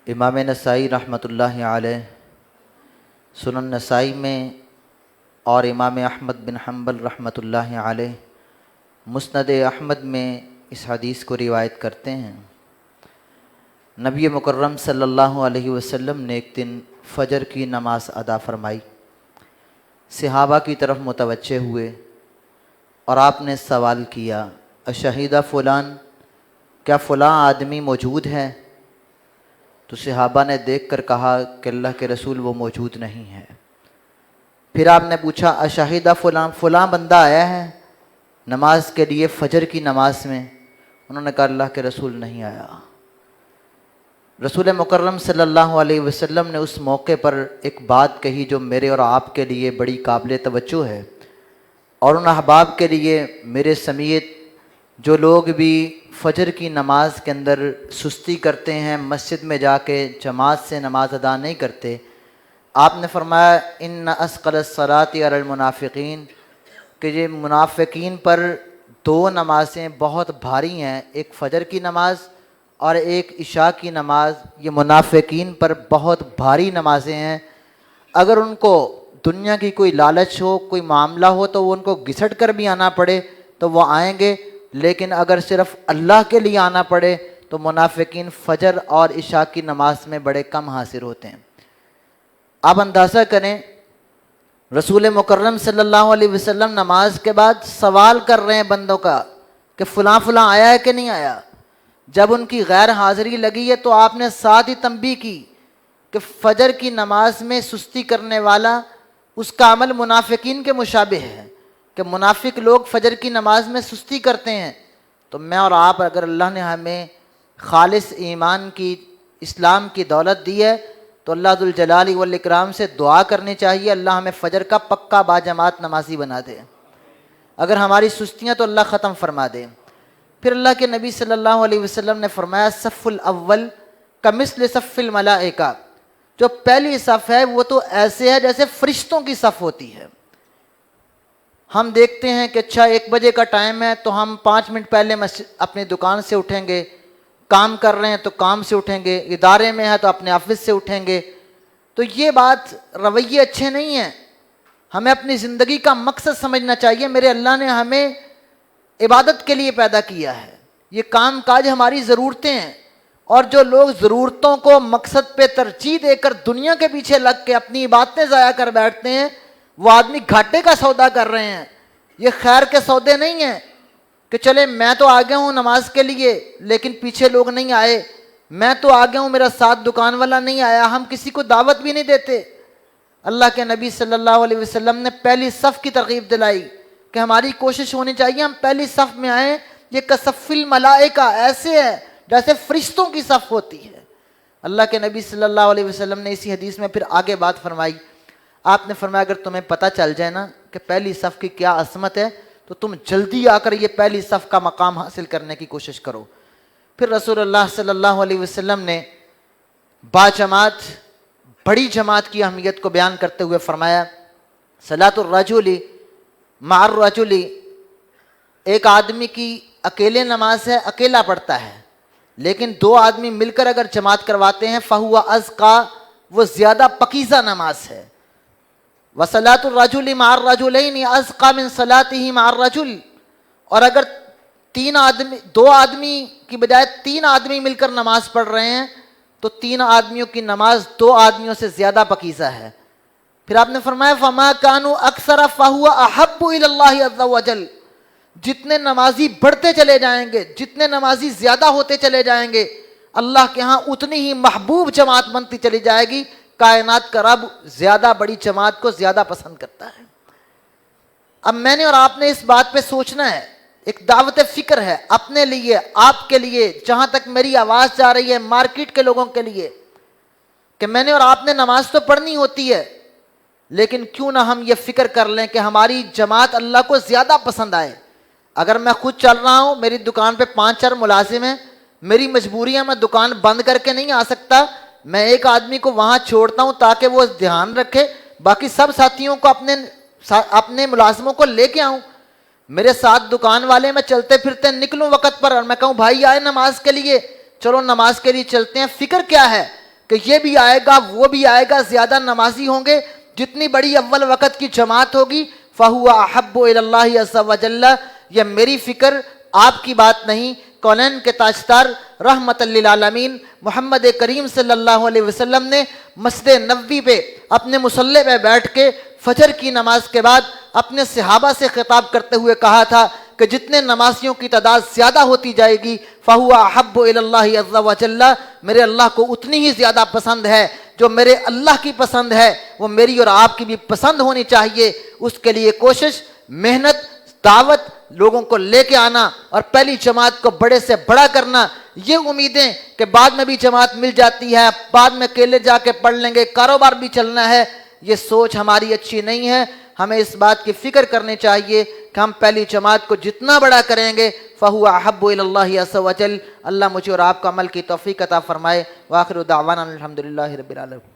امام نسائی رحمۃ اللہ علیہ سنن نسائی میں اور امام احمد بن حنبل رحمۃ اللہ علیہ مسند احمد میں اس حدیث کو روایت کرتے ہیں۔ نبی مکرم صلی اللہ علیہ وسلم نے ایک دن فجر کی نماز ادا فرمائی، صحابہ کی طرف متوجہ ہوئے اور آپ نے سوال کیا، اشہیدہ فلان، کیا فلاں آدمی موجود ہے؟ تو صحابہ نے دیکھ کر کہا کہ اللہ کے رسول وہ موجود نہیں ہے۔ پھر آپ نے پوچھا، اشہیدہ فلاں، فلاں بندہ آیا ہے نماز کے لیے فجر کی نماز میں؟ انہوں نے کہا اللہ کے رسول نہیں آیا۔ رسول مکرم صلی اللہ علیہ وسلم نے اس موقع پر ایک بات کہی جو میرے اور آپ کے لیے بڑی قابل توجہ ہے، اور ان احباب کے لیے میرے سمیت جو لوگ بھی فجر کی نماز کے اندر سستی کرتے ہیں، مسجد میں جا کے جماعت سے نماز ادا نہیں کرتے، آپ نے فرمایا ان اثقل الصلاۃ علی المنافقین، کہ یہ منافقین پر دو نمازیں بہت بھاری ہیں، ایک فجر کی نماز اور ایک عشاء کی نماز، یہ منافقین پر بہت بھاری نمازیں ہیں۔ اگر ان کو دنیا کی کوئی لالچ ہو، کوئی معاملہ ہو تو وہ ان کو گھسٹ کر بھی آنا پڑے تو وہ آئیں گے، لیکن اگر صرف اللہ کے لیے آنا پڑے تو منافقین فجر اور عشاء کی نماز میں بڑے کم حاضر ہوتے ہیں۔ آپ اندازہ کریں، رسول مکرم صلی اللہ علیہ وسلم نماز کے بعد سوال کر رہے ہیں بندوں کا کہ فلاں فلاں آیا ہے کہ نہیں آیا۔ جب ان کی غیر حاضری لگی ہے تو آپ نے ساتھ ہی تنبیہ کی کہ فجر کی نماز میں سستی کرنے والا، اس کا عمل منافقین کے مشابہ ہے، کہ منافق لوگ فجر کی نماز میں سستی کرتے ہیں۔ تو میں اور آپ، اگر اللہ نے ہمیں خالص ایمان کی، اسلام کی دولت دی ہے تو اللہ ذوالجلال والاکرام سے دعا کرنی چاہیے اللہ ہمیں فجر کا پکا باجماعت نمازی بنا دے، اگر ہماری سستیاں تو اللہ ختم فرما دے۔ پھر اللہ کے نبی صلی اللہ علیہ وسلم نے فرمایا صف الاول کمثل صف الملائکہ، جو پہلی صف ہے وہ تو ایسے ہے جیسے فرشتوں کی صف ہوتی ہے۔ ہم دیکھتے ہیں کہ اچھا 1 بجے کا ٹائم ہے تو ہم 5 منٹ پہلے اپنی دکان سے اٹھیں گے، کام کر رہے ہیں تو کام سے اٹھیں گے، ادارے میں ہے تو اپنے آفس سے اٹھیں گے۔ تو یہ بات، رویے اچھے نہیں ہیں۔ ہمیں اپنی زندگی کا مقصد سمجھنا چاہیے، میرے اللہ نے ہمیں عبادت کے لیے پیدا کیا ہے، یہ کام کاج ہماری ضرورتیں ہیں، اور جو لوگ ضرورتوں کو مقصد پہ ترجیح دے کر دنیا کے پیچھے لگ کے اپنی عبادتیں ضائع کر بیٹھتے ہیں، وہ آدمی گھاٹے کا سودا کر رہے ہیں۔ یہ خیر کے سودے نہیں ہیں کہ چلے میں تو آگے ہوں نماز کے لیے لیکن پیچھے لوگ نہیں آئے، میں تو آگے ہوں میرا ساتھ دکان والا نہیں آیا، ہم کسی کو دعوت بھی نہیں دیتے۔ اللہ کے نبی صلی اللہ علیہ وسلم نے پہلی صف کی ترغیب دلائی کہ ہماری کوشش ہونی چاہیے ہم پہلی صف میں آئیں۔ یہ کصف الملائکہ، ایسے ہے جیسے فرشتوں کی صف ہوتی ہے۔ اللہ کے نبی صلی اللہ علیہ وسلم نے اسی حدیث میں پھر آگے بات فرمائی، آپ نے فرمایا اگر تمہیں پتہ چل جائے نا کہ پہلی صف کی کیا عظمت ہے تو تم جلدی آ کر یہ پہلی صف کا مقام حاصل کرنے کی کوشش کرو۔ پھر رسول اللہ صلی اللہ علیہ وسلم نے باجماعت، بڑی جماعت کی اہمیت کو بیان کرتے ہوئے فرمایا صلاۃ الرجل مع الرجل، ایک آدمی کی اکیلے نماز ہے، اکیلا پڑھتا ہے، لیکن 2 آدمی مل کر اگر جماعت کرواتے ہیں فہو ازکا، وہ زیادہ پکیزہ نماز ہے۔ وصلاۃ الرجل مع الرجلین ازکا من صلاتہ مع الرجل، اور اگر 2 آدمی کی بجائے 3 آدمی مل کر نماز پڑھ رہے ہیں تو 3 آدمیوں کی نماز 2 آدمیوں سے زیادہ پکیزہ ہے۔ پھر آپ نے فرمایا فما کانوا اکثر فہو احب الی اللہ عز وجل، جتنے نمازی بڑھتے چلے جائیں گے، جتنے نمازی زیادہ ہوتے چلے جائیں گے، اللہ کے ہاں اتنی ہی محبوب جماعت بنتی چلی جائے گی۔ کائنات کا رب زیادہ بڑی جماعت کو زیادہ پسند کرتا ہے۔ اب میں نے اور آپ نے اس بات پہ سوچنا ہے، ایک دعوت فکر ہے اپنے لیے، آپ کے لیے، جہاں تک میری آواز جا رہی ہے مارکیٹ کے لوگوں کے لیے، کہ میں نے اور آپ نے نماز تو پڑھنی ہوتی ہے، لیکن کیوں نہ ہم یہ فکر کر لیں کہ ہماری جماعت اللہ کو زیادہ پسند آئے۔ اگر میں خود چل رہا ہوں، میری دکان پہ 5-4 ملازم ہیں، میری مجبوری ہے میں دکان بند کر کے نہیں آ سکتا، میں ایک آدمی کو وہاں چھوڑتا ہوں تاکہ وہ دھیان رکھے، باقی سب ساتھیوں کو اپنے ملازموں کو لے کے آؤں۔ میرے ساتھ دکان والے میں چلتے پھرتے نکلوں وقت پر اور میں کہوں بھائی آئے نماز کے لیے، چلو نماز کے لیے چلتے ہیں۔ فکر کیا ہے کہ یہ بھی آئے گا وہ بھی آئے گا، زیادہ نمازی ہوں گے، جتنی بڑی اول وقت کی جماعت ہوگی فَهُوَ أَحَبُّ إِلَى اللَّهِ عَزَّ وَجَلَّ۔ یہ میری فکر، آپ کی بات نہیں۔ کونین کے تاجدار رحمت للعالمین محمد کریم صلی اللہ علیہ وسلم نے مسجد نبوی پہ اپنے مصلی پہ بیٹھ کے فجر کی نماز کے بعد اپنے صحابہ سے خطاب کرتے ہوئے کہا تھا کہ جتنے نمازیوں کی تعداد زیادہ ہوتی جائے گی فَهُوَ أَحَبُّ إِلَى اللَّهِ عَزَّ وَجَلَّ، میرے اللہ کو اتنی ہی زیادہ پسند ہے۔ جو میرے اللہ کی پسند ہے وہ میری اور آپ کی بھی پسند ہونی چاہیے۔ اس کے لیے کوشش، محنت، دعوت، لوگوں کو لے کے آنا اور پہلی جماعت کو بڑے سے بڑا کرنا۔ یہ امیدیں کہ بعد میں بھی جماعت مل جاتی ہے، بعد میں اکیلے جا کے پڑھ لیں گے، کاروبار بھی چلنا ہے، یہ سوچ ہماری اچھی نہیں ہے۔ ہمیں اس بات کی فکر کرنی چاہیے کہ ہم پہلی جماعت کو جتنا بڑا کریں گے فَهُوَ أَحَبُّ إِلَى اللَّهِ عَزَّ وَجَلَّ۔ اللہ مجھے اور آپ کو عمل کی توفیق عطا فرمائے۔ وآخر دعوانا الحمدللہ رب العالمین۔